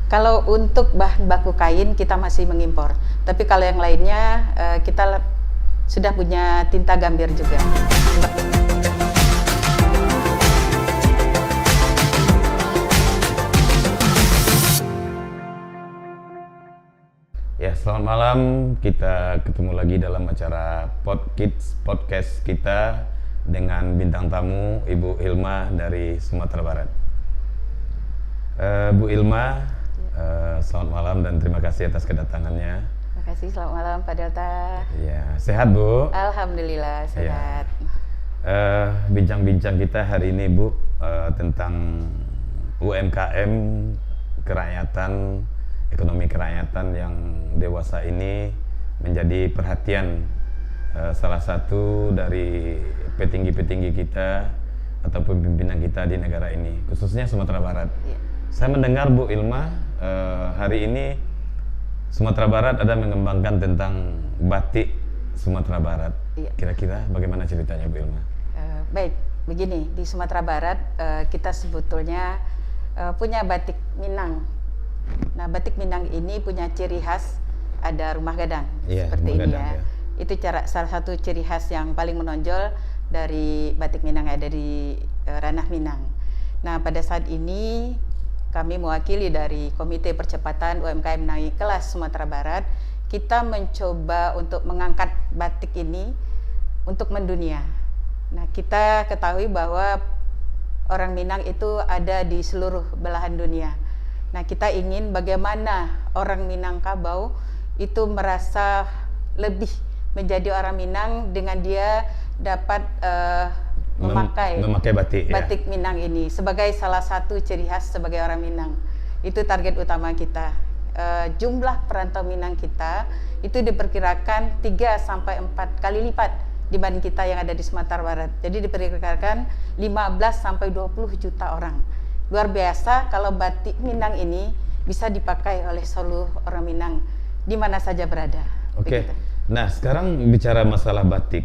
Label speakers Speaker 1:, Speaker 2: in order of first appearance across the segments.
Speaker 1: Kalau untuk bahan baku kain kita masih mengimpor, tapi kalau yang lainnya kita sudah punya tinta gambir juga.
Speaker 2: Ya, selamat malam. Kita ketemu lagi dalam acara podcast kita dengan bintang tamu Ibu Ilma dari Sumatera Barat. Bu Ilma, selamat malam dan terima kasih atas kedatangannya.
Speaker 1: Terima kasih, selamat malam Pak Delta.
Speaker 2: Ya, sehat Bu?
Speaker 1: Alhamdulillah sehat.
Speaker 2: Bincang-bincang kita hari ini Bu tentang UMKM kerakyatan, ekonomi kerakyatan yang dewasa ini menjadi perhatian salah satu dari petinggi-petinggi kita ataupun pimpinan kita di negara ini, khususnya Sumatera Barat.
Speaker 1: Ya.
Speaker 2: Saya mendengar Bu Ilma hari ini Sumatera Barat ada mengembangkan tentang batik Sumatera Barat.
Speaker 1: Ya.
Speaker 2: Kira-kira bagaimana ceritanya Bu Ilma?
Speaker 1: Baik, begini, di Sumatera Barat kita sebetulnya punya batik Minang. Nah, batik Minang ini punya ciri khas, ada rumah gadang, seperti
Speaker 2: rumah
Speaker 1: ini
Speaker 2: gadang,
Speaker 1: ya. Itu salah satu ciri khas yang paling menonjol dari batik Minang, dari ranah Minang. Nah, pada saat ini kami mewakili dari Komite Percepatan UMKM Naik Kelas Sumatera Barat, kita mencoba untuk mengangkat batik ini untuk mendunia. Nah, kita ketahui bahwa orang Minang itu ada di seluruh belahan dunia. Nah, kita ingin bagaimana orang Minangkabau itu merasa lebih menjadi orang Minang dengan dia dapat memakai batik Minang ini sebagai salah satu ciri khas sebagai orang Minang. Itu target utama kita. Jumlah perantau Minang kita itu diperkirakan 3 sampai 4 kali lipat dibanding kita yang ada di Sumatera Barat. Jadi diperkirakan 15 sampai 20 juta orang. Luar biasa kalau batik Minang ini bisa dipakai oleh seluruh orang Minang di mana saja berada.
Speaker 2: Oke.
Speaker 1: Begitu.
Speaker 2: Nah, sekarang bicara masalah batik.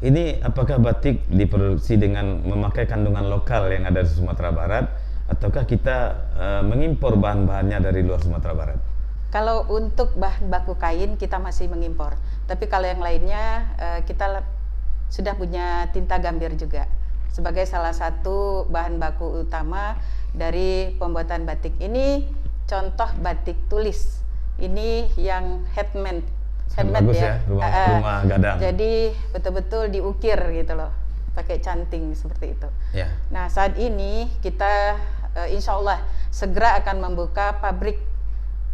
Speaker 2: Ini apakah batik diproduksi dengan memakai kandungan lokal yang ada di Sumatera Barat, ataukah kita mengimpor bahan-bahannya dari luar Sumatera Barat?
Speaker 1: Kalau untuk bahan baku kain kita masih mengimpor, tapi kalau yang lainnya kita sudah punya tinta gambir juga sebagai salah satu bahan baku utama dari pembuatan batik. Ini contoh batik tulis, ini yang handmade
Speaker 2: Bagus ya, rumah gadang.
Speaker 1: Jadi betul-betul diukir gitu loh, pakai canting seperti itu.
Speaker 2: Ya.
Speaker 1: Nah, saat ini kita insya Allah segera akan membuka pabrik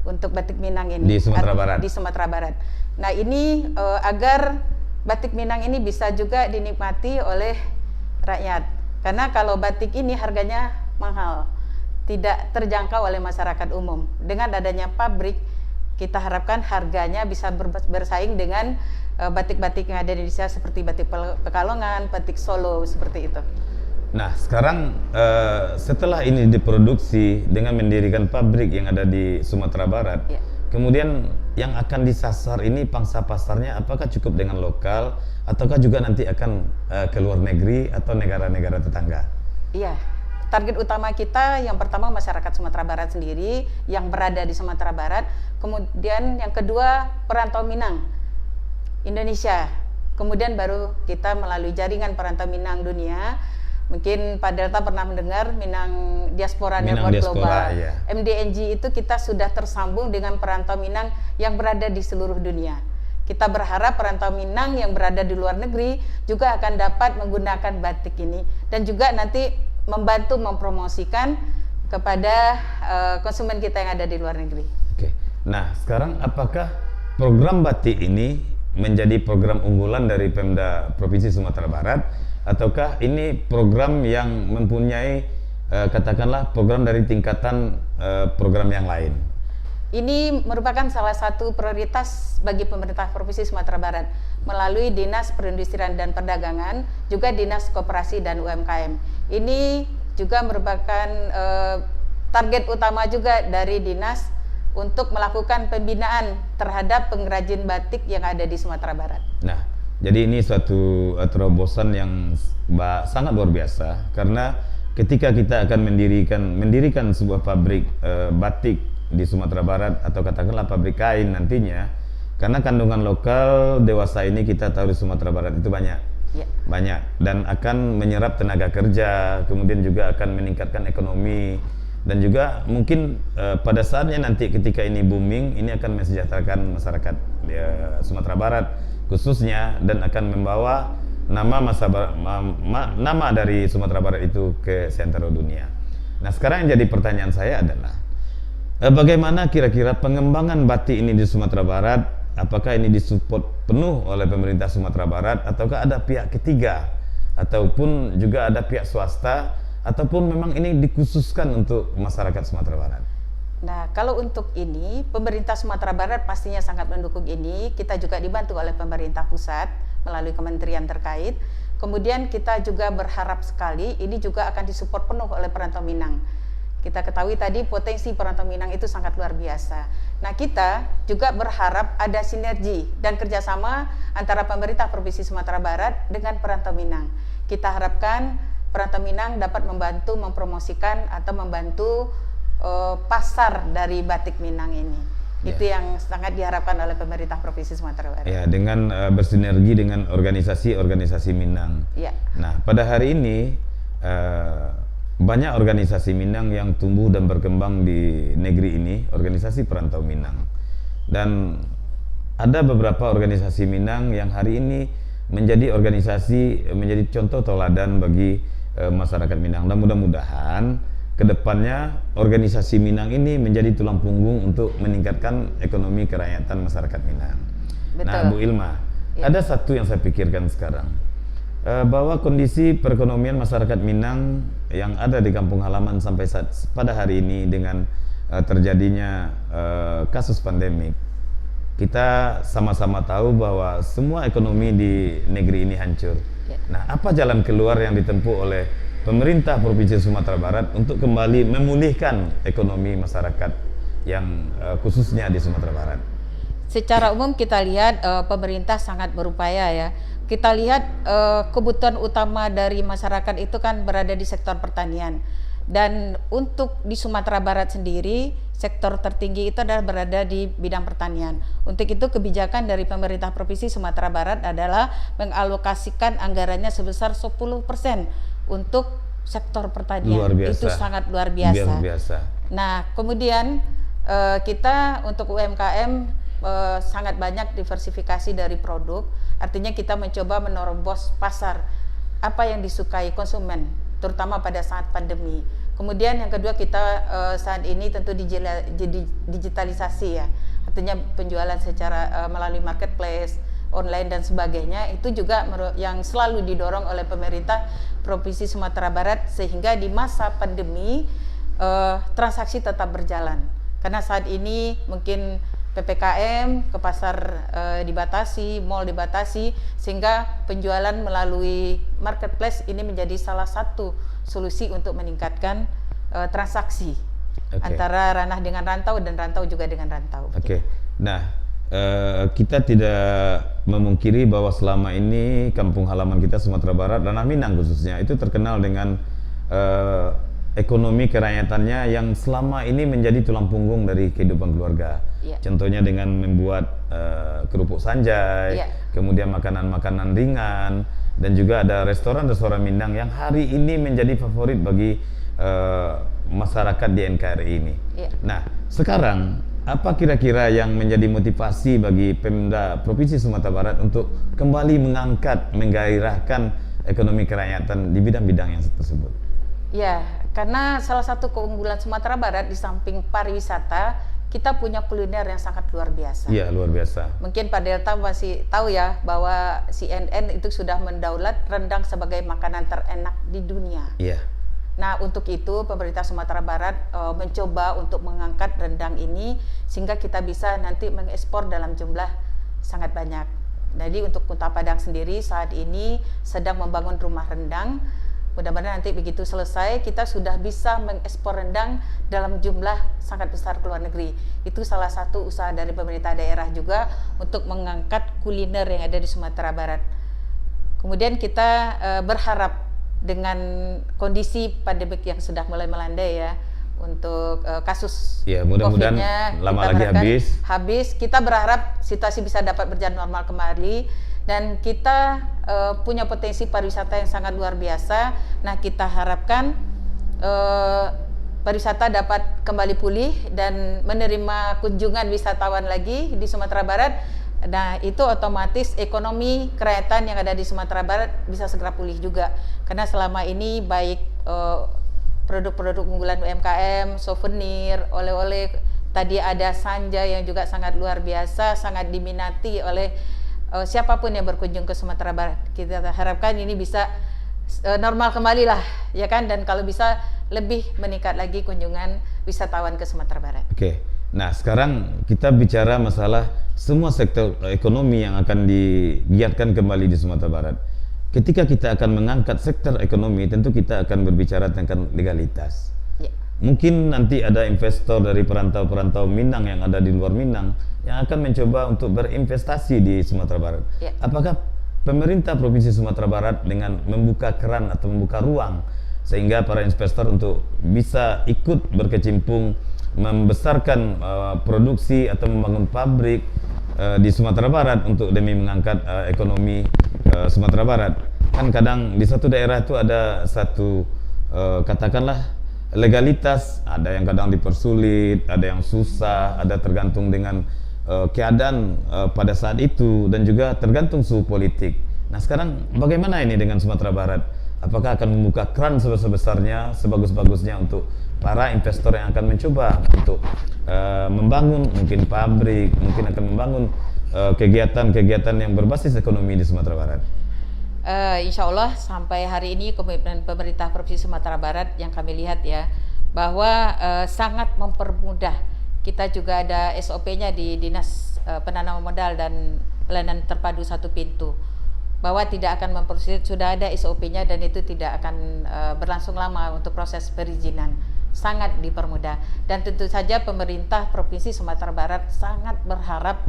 Speaker 1: untuk batik Minang ini
Speaker 2: Di Sumatera Barat.
Speaker 1: Di Sumatera Barat. Nah, ini agar batik Minang ini bisa juga dinikmati oleh rakyat. Karena kalau batik ini harganya mahal, tidak terjangkau oleh masyarakat umum. Dengan adanya pabrik, kita harapkan harganya bisa bersaing dengan batik-batik yang ada di Indonesia seperti batik Pekalongan, batik Solo, seperti itu.
Speaker 2: Nah, sekarang setelah ini diproduksi dengan mendirikan pabrik yang ada di Sumatera Barat,
Speaker 1: Ya.
Speaker 2: kemudian yang akan disasar ini pangsa pasarnya apakah cukup dengan lokal, ataukah juga nanti akan ke luar negeri atau negara-negara tetangga?
Speaker 1: Iya. Target utama kita yang pertama masyarakat Sumatera Barat sendiri yang berada di Sumatera Barat, kemudian yang kedua perantau Minang Indonesia, kemudian baru kita melalui jaringan perantau Minang dunia. Mungkin Pak Delta pernah mendengar Minang Diaspora Network Global.
Speaker 2: Iya.
Speaker 1: MDNG itu kita sudah tersambung dengan perantau Minang yang berada di seluruh dunia. Kita berharap perantau Minang yang berada di luar negeri juga akan dapat menggunakan batik ini dan juga nanti membantu mempromosikan kepada konsumen kita yang ada di luar negeri.
Speaker 2: Oke. Nah, sekarang apakah program batik ini menjadi program unggulan dari Pemda Provinsi Sumatera Barat, ataukah ini program yang mempunyai katakanlah program dari tingkatan program yang lain?
Speaker 1: Ini merupakan salah satu prioritas bagi pemerintah Provinsi Sumatera Barat melalui Dinas Perindustrian dan Perdagangan, juga Dinas Koperasi dan UMKM. Ini juga merupakan target utama juga dari dinas untuk melakukan pembinaan terhadap pengrajin batik yang ada di Sumatera Barat.
Speaker 2: Nah, jadi ini suatu terobosan yang sangat luar biasa, karena ketika kita akan mendirikan sebuah pabrik batik di Sumatera Barat atau katakanlah pabrik kain nantinya, karena kandungan lokal dewasa ini kita tahu di Sumatera Barat itu banyak, banyak, dan akan menyerap tenaga kerja, kemudian juga akan meningkatkan ekonomi, dan juga mungkin pada saatnya nanti ketika ini booming, ini akan mensejahterakan masyarakat Sumatera Barat khususnya, dan akan membawa nama dari Sumatera Barat itu ke seantero dunia. Nah, sekarang yang jadi pertanyaan saya adalah bagaimana kira-kira pengembangan batik ini di Sumatera Barat? Apakah ini disupport penuh oleh pemerintah Sumatera Barat, ataukah ada pihak ketiga, ataupun juga ada pihak swasta, ataupun memang ini dikhususkan untuk masyarakat Sumatera Barat?
Speaker 1: Nah, kalau untuk ini, pemerintah Sumatera Barat pastinya sangat mendukung ini. Kita juga dibantu oleh pemerintah pusat melalui kementerian terkait. Kemudian kita juga berharap sekali ini juga akan disupport penuh oleh perantau Minang. Kita ketahui tadi potensi perantau Minang itu sangat luar biasa. Nah, kita juga berharap ada sinergi dan kerjasama antara pemerintah Provinsi Sumatera Barat dengan perantau Minang. Kita harapkan perantau Minang dapat membantu mempromosikan atau membantu pasar dari batik Minang ini. Itu yang sangat diharapkan oleh pemerintah Provinsi Sumatera Barat.
Speaker 2: Ya, dengan bersinergi dengan organisasi-organisasi Minang.
Speaker 1: Ya.
Speaker 2: Nah, pada hari ini banyak organisasi Minang yang tumbuh dan berkembang di negeri ini, organisasi perantau Minang. Dan ada beberapa organisasi Minang yang hari ini menjadi menjadi contoh teladan bagi masyarakat Minang. Dan mudah-mudahan kedepannya organisasi Minang ini menjadi tulang punggung untuk meningkatkan ekonomi kerakyatan masyarakat Minang.
Speaker 1: Betul.
Speaker 2: Nah, Bu Ilma, ada satu yang saya pikirkan sekarang, bahwa kondisi perekonomian masyarakat Minang yang ada di kampung halaman sampai pada hari ini dengan terjadinya kasus pandemik, kita sama-sama tahu bahwa semua ekonomi di negeri ini hancur. Nah, apa jalan keluar yang ditempuh oleh pemerintah Provinsi Sumatera Barat untuk kembali memulihkan ekonomi masyarakat yang khususnya di Sumatera Barat?
Speaker 1: Secara umum kita lihat pemerintah sangat berupaya ya. Kita lihat kebutuhan utama dari masyarakat itu kan berada di sektor pertanian. Dan untuk di Sumatera Barat sendiri, sektor tertinggi itu adalah berada di bidang pertanian. Untuk itu kebijakan dari pemerintah Provinsi Sumatera Barat adalah mengalokasikan anggarannya sebesar 10% untuk sektor pertanian.
Speaker 2: Luar biasa.
Speaker 1: Itu sangat luar biasa.
Speaker 2: Luar biasa.
Speaker 1: Nah, kemudian kita untuk UMKM sangat banyak diversifikasi dari produk. Artinya kita mencoba menerobos pasar apa yang disukai konsumen, terutama pada saat pandemi. Kemudian yang kedua, kita saat ini tentu digitalisasi ya. Artinya penjualan secara melalui marketplace, online dan sebagainya, itu juga yang selalu didorong oleh pemerintah Provinsi Sumatera Barat, sehingga di masa pandemi transaksi tetap berjalan. Karena saat ini mungkin PPKM, ke pasar dibatasi, mal dibatasi, sehingga penjualan melalui marketplace ini menjadi salah satu solusi untuk meningkatkan transaksi antara ranah dengan rantau dan rantau juga dengan rantau.
Speaker 2: Nah, kita tidak memungkiri bahwa selama ini kampung halaman kita Sumatera Barat, Ranah Minang khususnya, itu terkenal dengan ekonomi kerakyatannya yang selama ini menjadi tulang punggung dari kehidupan keluarga. Contohnya dengan membuat kerupuk sanjay, kemudian makanan-makanan ringan, dan juga ada restoran-restoran Minang yang hari ini menjadi favorit bagi masyarakat di NKRI ini. Nah, sekarang apa kira-kira yang menjadi motivasi bagi Pemda Provinsi Sumatera Barat untuk kembali mengangkat, menggairahkan ekonomi kerakyatan di bidang-bidang yang tersebut?
Speaker 1: Ya, karena salah satu keunggulan Sumatera Barat di samping pariwisata, kita punya kuliner yang sangat luar biasa.
Speaker 2: Iya, luar biasa.
Speaker 1: Mungkin Pak Delta masih tahu ya bahwa CNN itu sudah mendaulat rendang sebagai makanan terenak di dunia.
Speaker 2: Iya.
Speaker 1: Nah, untuk itu pemerintah Sumatera Barat mencoba untuk mengangkat rendang ini sehingga kita bisa nanti mengekspor dalam jumlah sangat banyak. Jadi untuk Kota Padang sendiri saat ini sedang membangun rumah rendang. Mudah-mudahan nanti begitu selesai kita sudah bisa mengekspor rendang dalam jumlah sangat besar ke luar negeri. Itu salah satu usaha dari pemerintah daerah juga untuk mengangkat kuliner yang ada di Sumatera Barat. Kemudian kita berharap dengan kondisi pandemik yang sudah mulai melandai ya, untuk kasus
Speaker 2: Ya, mudah-mudahan
Speaker 1: COVID-nya.
Speaker 2: lama
Speaker 1: Kita
Speaker 2: lagi
Speaker 1: berharapkan
Speaker 2: habis.
Speaker 1: Kita berharap situasi bisa dapat berjalan normal kembali, dan kita punya potensi pariwisata yang sangat luar biasa. Nah, kita harapkan pariwisata dapat kembali pulih dan menerima kunjungan wisatawan lagi di Sumatera Barat. Nah, itu otomatis ekonomi kerakyatan yang ada di Sumatera Barat bisa segera pulih juga. Karena selama ini baik produk-produk unggulan UMKM, souvenir, oleh-oleh, tadi ada Sanja yang juga sangat luar biasa, sangat diminati oleh siapapun yang berkunjung ke Sumatera Barat. Kita harapkan ini bisa normal kembali lah, ya kan, dan kalau bisa lebih meningkat lagi kunjungan wisatawan ke Sumatera Barat.
Speaker 2: Oke. Nah, sekarang kita bicara masalah semua sektor ekonomi yang akan digiatkan kembali di Sumatera Barat. Ketika kita akan mengangkat sektor ekonomi, tentu kita akan berbicara tentang legalitas.
Speaker 1: Ya.
Speaker 2: Mungkin nanti ada investor dari perantau-perantau Minang yang ada di luar Minang yang akan mencoba untuk berinvestasi di Sumatera Barat.
Speaker 1: Ya.
Speaker 2: Apakah pemerintah Provinsi Sumatera Barat dengan membuka keran atau membuka ruang sehingga para investor untuk bisa ikut berkecimpung membesarkan produksi atau membangun pabrik di Sumatera Barat untuk demi mengangkat ekonomi Sumatera Barat? Kan kadang di satu daerah itu ada satu katakanlah legalitas, ada yang kadang dipersulit, ada yang susah, ada tergantung dengan keadaan pada saat itu, dan juga tergantung suhu politik. Nah, sekarang bagaimana ini dengan Sumatera Barat? Apakah akan membuka keran sebesar-besarnya, sebagus-bagusnya untuk para investor yang akan mencoba untuk membangun mungkin pabrik, mungkin akan membangun kegiatan-kegiatan yang berbasis ekonomi di Sumatera Barat?
Speaker 1: Insya Allah sampai hari ini komitmen pemerintah Provinsi Sumatera Barat yang kami lihat ya, bahwa sangat mempermudah. Kita juga ada SOP-nya di Dinas Penanaman Modal dan Pelayanan Terpadu Satu Pintu, bahwa tidak akan mempersulit, sudah ada SOP-nya dan itu tidak akan berlangsung lama untuk proses perizinan, sangat dipermudah. Dan tentu saja pemerintah Provinsi Sumatera Barat sangat berharap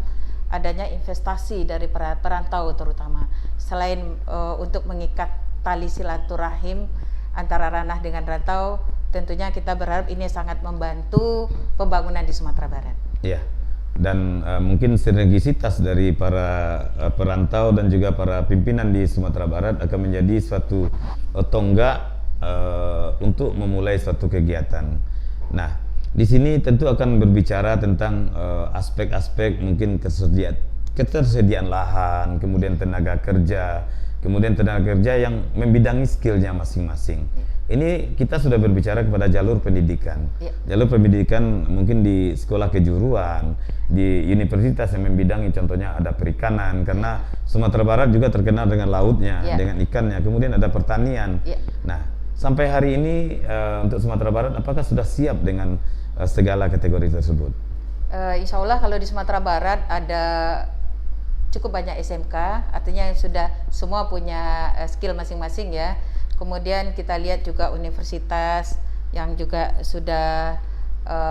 Speaker 1: adanya investasi dari perantau terutama, selain untuk mengikat tali silaturahim antara ranah dengan rantau. Tentunya kita berharap ini sangat membantu pembangunan di Sumatera Barat.
Speaker 2: Ya, dan mungkin sinergisitas dari para perantau dan juga para pimpinan di Sumatera Barat akan menjadi suatu tonggak untuk memulai suatu kegiatan. Nah, di sini tentu akan berbicara tentang aspek-aspek mungkin ketersediaan lahan, kemudian tenaga kerja yang membidangi skillnya masing-masing. Ini kita sudah berbicara kepada jalur pendidikan.
Speaker 1: Ya.
Speaker 2: Jalur pendidikan mungkin di sekolah kejuruan, di universitas yang membidangi, contohnya ada perikanan, karena Sumatera Barat juga terkenal dengan lautnya,
Speaker 1: ya,
Speaker 2: dengan ikannya. Kemudian ada pertanian.
Speaker 1: Ya.
Speaker 2: Nah, sampai hari ini untuk Sumatera Barat apakah sudah siap dengan segala kategori tersebut?
Speaker 1: Insya Allah kalau di Sumatera Barat ada cukup banyak SMK, artinya sudah semua punya skill masing-masing ya. Kemudian kita lihat juga universitas yang juga sudah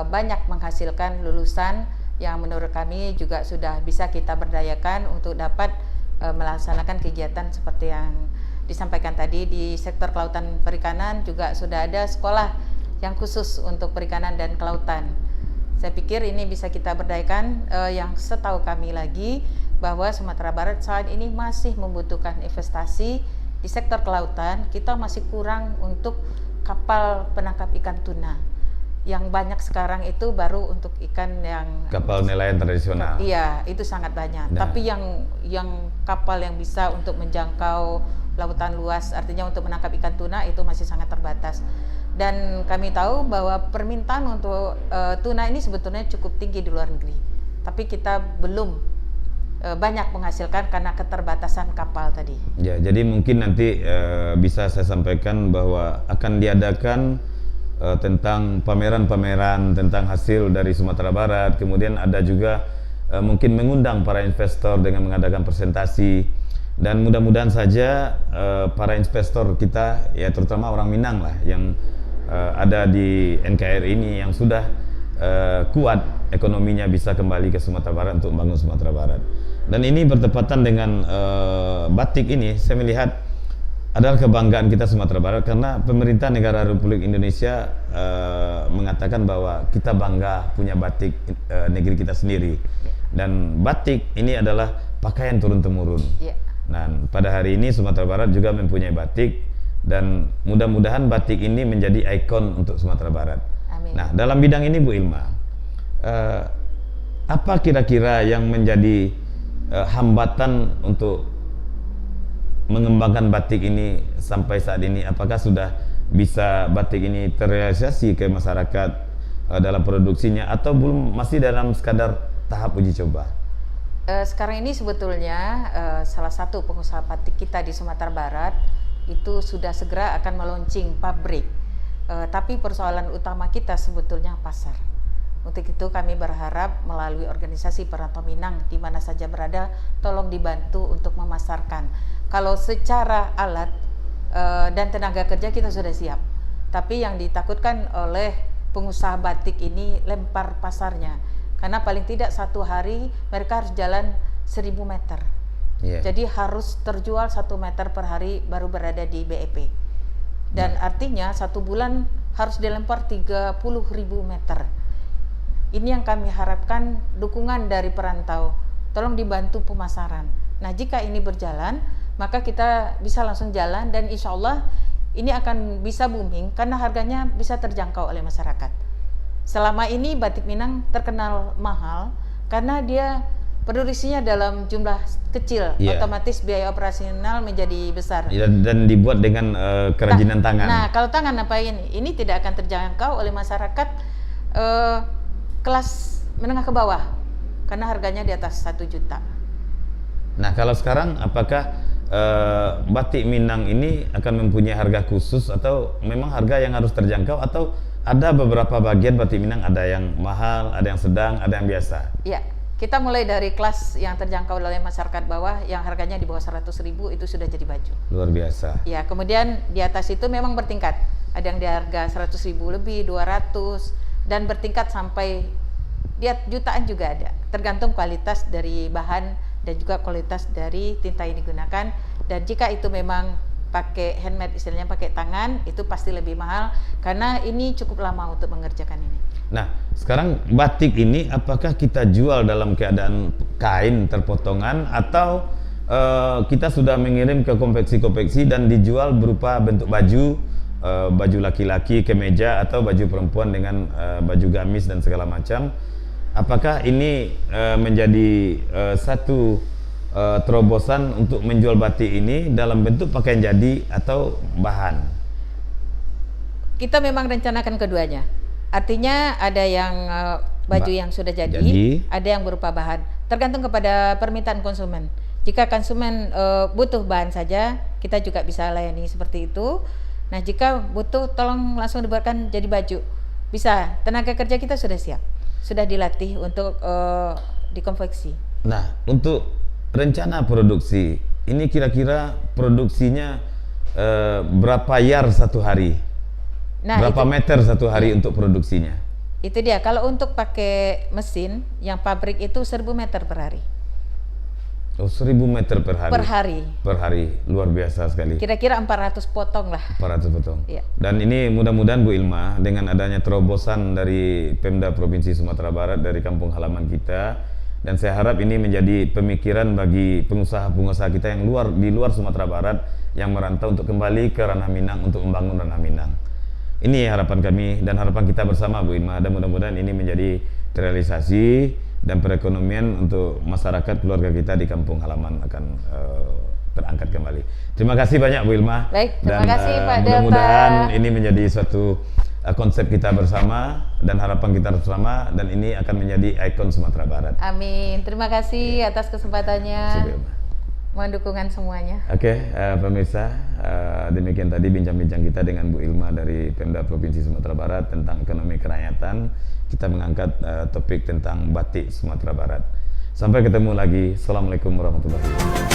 Speaker 1: banyak menghasilkan lulusan yang menurut kami juga sudah bisa kita berdayakan untuk dapat melaksanakan kegiatan seperti yang disampaikan tadi. Di sektor kelautan perikanan juga sudah ada sekolah yang khusus untuk perikanan dan kelautan. Saya pikir ini bisa kita berdayakan. Yang setahu kami lagi bahwa Sumatera Barat saat ini masih membutuhkan investasi di sektor kelautan. Kita masih kurang untuk kapal penangkap ikan tuna. Yang banyak sekarang itu baru untuk ikan yang
Speaker 2: kapal nelayan tradisional.
Speaker 1: Iya, itu sangat banyak.
Speaker 2: Nah,
Speaker 1: tapi yang kapal yang bisa untuk menjangkau lautan luas, artinya untuk menangkap ikan tuna, itu masih sangat terbatas. Dan kami tahu bahwa permintaan untuk tuna ini sebetulnya cukup tinggi di luar negeri. Tapi kita belum banyak menghasilkan karena keterbatasan kapal tadi.
Speaker 2: Ya, jadi mungkin nanti bisa saya sampaikan bahwa akan diadakan tentang pameran-pameran tentang hasil dari Sumatera Barat. Kemudian ada juga mungkin mengundang para investor dengan mengadakan presentasi. Dan mudah-mudahan saja para investor kita, ya terutama orang Minang lah, yang ada di NKRI ini yang sudah kuat ekonominya, bisa kembali ke Sumatera Barat untuk membangun Sumatera Barat. Dan ini bertepatan dengan batik ini. Saya melihat adalah kebanggaan kita Sumatera Barat karena pemerintah negara Republik Indonesia mengatakan bahwa kita bangga punya batik negeri kita sendiri, dan batik ini adalah pakaian turun-temurun. Dan pada hari ini Sumatera Barat juga mempunyai batik, dan mudah-mudahan batik ini menjadi ikon untuk Sumatera Barat.
Speaker 1: Amin.
Speaker 2: Nah, dalam bidang ini Bu Ilma, apa kira-kira yang menjadi hambatan untuk mengembangkan batik ini sampai saat ini? Apakah sudah bisa batik ini terrealisasi ke masyarakat dalam produksinya, atau belum, masih dalam sekadar tahap uji coba?
Speaker 1: Sekarang ini sebetulnya salah satu pengusaha batik kita di Sumatera Barat itu sudah segera akan meluncing pabrik, tapi persoalan utama kita sebetulnya pasar. Untuk itu kami berharap melalui organisasi Perantau Minang di mana saja berada, tolong dibantu untuk memasarkan. Kalau secara alat dan tenaga kerja kita sudah siap, tapi yang ditakutkan oleh pengusaha batik ini lempar pasarnya, karena paling tidak satu hari mereka harus jalan 1000 meter. Jadi harus terjual 1 meter per hari baru berada di BEP. Dan artinya 1 bulan harus dilempar 30.000 meter. Ini yang kami harapkan dukungan dari perantau, tolong dibantu pemasaran. Nah, jika ini berjalan, maka kita bisa langsung jalan, dan insya Allah ini akan bisa booming karena harganya bisa terjangkau oleh masyarakat. Selama ini batik Minang terkenal mahal karena dia produksinya dalam jumlah kecil, otomatis biaya operasional menjadi besar.
Speaker 2: Dan dibuat dengan kerajinan tangan.
Speaker 1: Nah, kalau tangan apa ini tidak akan terjangkau oleh masyarakat kelas menengah ke bawah karena harganya di atas 1 juta.
Speaker 2: Nah, kalau sekarang apakah batik Minang ini akan mempunyai harga khusus, atau memang harga yang harus terjangkau, atau ada beberapa bagian batik Minang, ada yang mahal, ada yang sedang, ada yang biasa?
Speaker 1: Iya, kita mulai dari kelas yang terjangkau oleh masyarakat bawah yang harganya di bawah 100.000 itu sudah jadi baju. Luar biasa. Ya, kemudian di atas itu memang bertingkat. Ada yang di harga 100.000 lebih, 200, dan bertingkat sampai dia jutaan juga ada. Tergantung kualitas dari bahan dan juga kualitas dari tinta yang digunakan. Dan jika itu memang pakai handmade, istilahnya pakai tangan, itu pasti lebih mahal karena ini cukup lama untuk mengerjakan ini.
Speaker 2: Nah, sekarang batik ini apakah kita jual dalam keadaan kain terpotongan, atau kita sudah mengirim ke konveksi-konveksi dan dijual berupa bentuk baju, baju laki-laki, kemeja, atau baju perempuan dengan baju gamis dan segala macam? Apakah ini menjadi satu terobosan untuk menjual batik ini dalam bentuk pakaian jadi atau bahan?
Speaker 1: Kita memang rencanakan keduanya. Artinya ada yang baju yang sudah jadi, ada yang berupa bahan. Tergantung kepada permintaan konsumen. Jika konsumen butuh bahan saja, kita juga bisa layani seperti itu. Nah, jika butuh tolong langsung dibuatkan jadi baju, bisa. Tenaga kerja kita sudah siap, sudah dilatih untuk dikonveksi.
Speaker 2: Nah, untuk rencana produksi ini kira-kira produksinya berapa yard satu hari? Nah, berapa meter satu hari untuk produksinya?
Speaker 1: Itu dia, kalau untuk pakai mesin yang pabrik itu 1000 meter per hari.
Speaker 2: Oh, 1000 meter per hari?
Speaker 1: Per hari.
Speaker 2: Per hari, luar biasa sekali.
Speaker 1: Kira-kira 400 potong lah.
Speaker 2: 400 potong. Iya. Dan ini mudah-mudahan Bu Ilma, dengan adanya terobosan dari Pemda Provinsi Sumatera Barat dari kampung halaman kita, dan saya harap ini menjadi pemikiran bagi pengusaha-pengusaha kita yang di luar Sumatera Barat yang merantau untuk kembali ke Ranah Minang untuk membangun Ranah Minang. Ini harapan kami dan harapan kita bersama Bu Ilma, dan mudah-mudahan ini menjadi terrealisasi dan perekonomian untuk masyarakat keluarga kita di kampung halaman akan terangkat kembali. Terima kasih banyak Bu Ilma.
Speaker 1: Baik, terima kasih Pak Delta.
Speaker 2: Mudah-mudahan ini menjadi suatu konsep kita bersama dan harapan kita bersama, dan ini akan menjadi ikon Sumatera Barat.
Speaker 1: Amin. Terima kasih atas kesempatannya. Mohon dukungan semuanya.
Speaker 2: Oke, pemirsa, demikian tadi bincang-bincang kita dengan Bu Ilma dari Pemda Provinsi Sumatera Barat tentang ekonomi kerakyatan. Kita mengangkat topik tentang batik Sumatera Barat. Sampai ketemu lagi. Assalamualaikum warahmatullahi wabarakatuh.